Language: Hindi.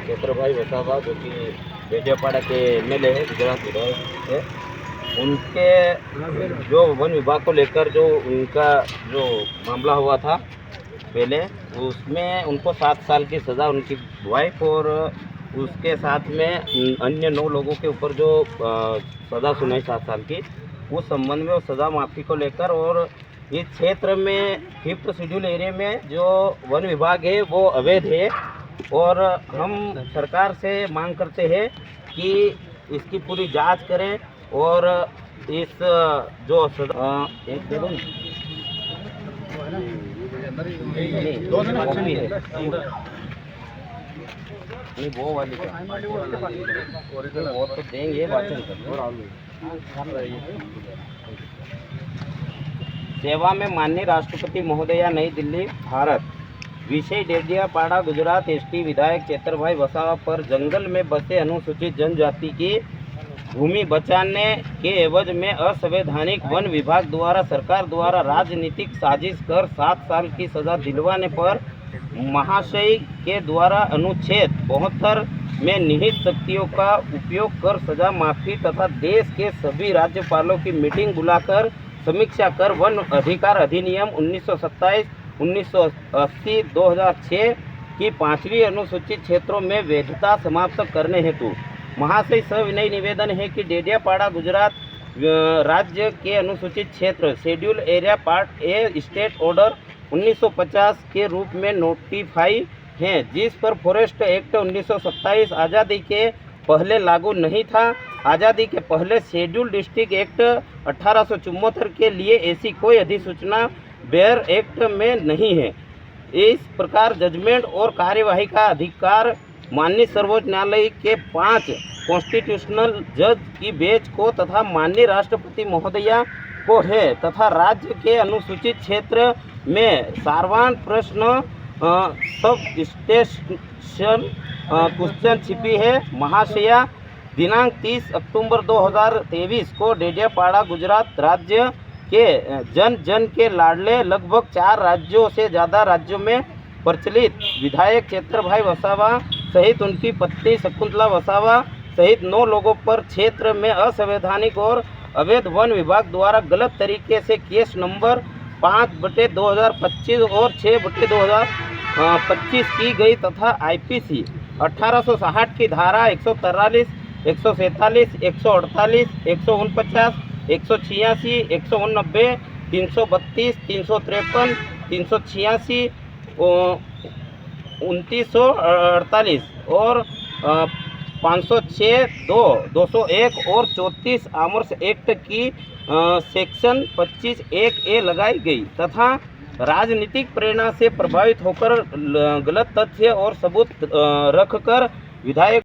चेत्रभाई वसावा जो कि डेडियापाड़ा के एमएलए है, गुजरात विधायक है, उनके जो वन विभाग को लेकर जो उनका जो मामला हुआ था पहले, उसमें उनको 7 साल की सज़ा, उनकी वाइफ और उसके साथ में अन्य 9 लोगों के ऊपर जो सज़ा सुनाई 7 साल की, उस संबंध में सज़ा माफ़ी को लेकर और इस क्षेत्र में 5th शेड्यूल एरिया में जो वन विभाग है वो अवैध है और हम सरकार से मांग करते हैं कि इसकी पूरी जांच करें और इस जो एक कॉपी है नहीं वो वाली वो तो देंगे वाचन कर। सेवा में माननीय राष्ट्रपति महोदया, नई दिल्ली, भारत। विषय डेडियापाड़ा गुजरात। एसटी विधायक चेत्रभाई वसावा पर जंगल में बसे अनुसूचित जनजाति की भूमि बचाने के एवज में असंवैधानिक वन विभाग द्वारा सरकार द्वारा राजनीतिक साजिश कर 7 साल की सजा दिलवाने पर महाशय के द्वारा अनुच्छेद 72 में निहित शक्तियों का उपयोग कर सजा माफी तथा देश के सभी राज्यपालों की मीटिंग बुलाकर समीक्षा कर वन अधिकार अधिनियम 1927, 1980, 2006 की 5वीं अनुसूचित क्षेत्रों में वैधता समाप्त करने हेतु महाशय सविनय निवेदन है कि डेडियापाड़ा गुजरात राज्य के अनुसूचित क्षेत्र schedule area part A state order 1950 के रूप में नोटिफाई हैं, जिस पर फॉरेस्ट एक्ट 1927 आज़ादी के पहले लागू नहीं था। आज़ादी के पहले शेड्यूल डिस्ट्रिक्ट एक्ट 1874 के लिए ऐसी कोई अधिसूचना बेयर एक्ट में नहीं है। इस प्रकार जजमेंट और कार्यवाही का अधिकार माननीय सर्वोच्च न्यायालय के 5 कॉन्स्टिट्यूशनल जज की बेंच को तथा माननीय राष्ट्रपति महोदया को है तथा राज्य के अनुसूचित क्षेत्र में सारवान प्रश्न सब स्टेशन क्वेश्चन छिपी है। महाशया दिनांक 30 अक्टूबर 2023 को डेडियापाड़ा गुजरात राज्य के जन जन के लाडले लगभग 4 राज्यों से ज़्यादा राज्यों में प्रचलित विधायक चेत्रभाई वसावा सहित उनकी पत्नी शकुंतला वसावा सहित 9 लोगों पर क्षेत्र में असंवैधानिक और अवैध वन विभाग द्वारा गलत तरीके से केस नंबर 5/2025 और 6/2025 की गई तथा आईपीसी 1860 की धारा 143, 147, 148, 149, 186, 189, 332, 353, 386, 2948 और 506, 201 और 34 आमर्स एक्ट की सेक्शन 25(1)(a) लगाई गई तथा राजनीतिक प्रेरणा से प्रभावित होकर गलत तथ्य और सबूत रखकर विधायक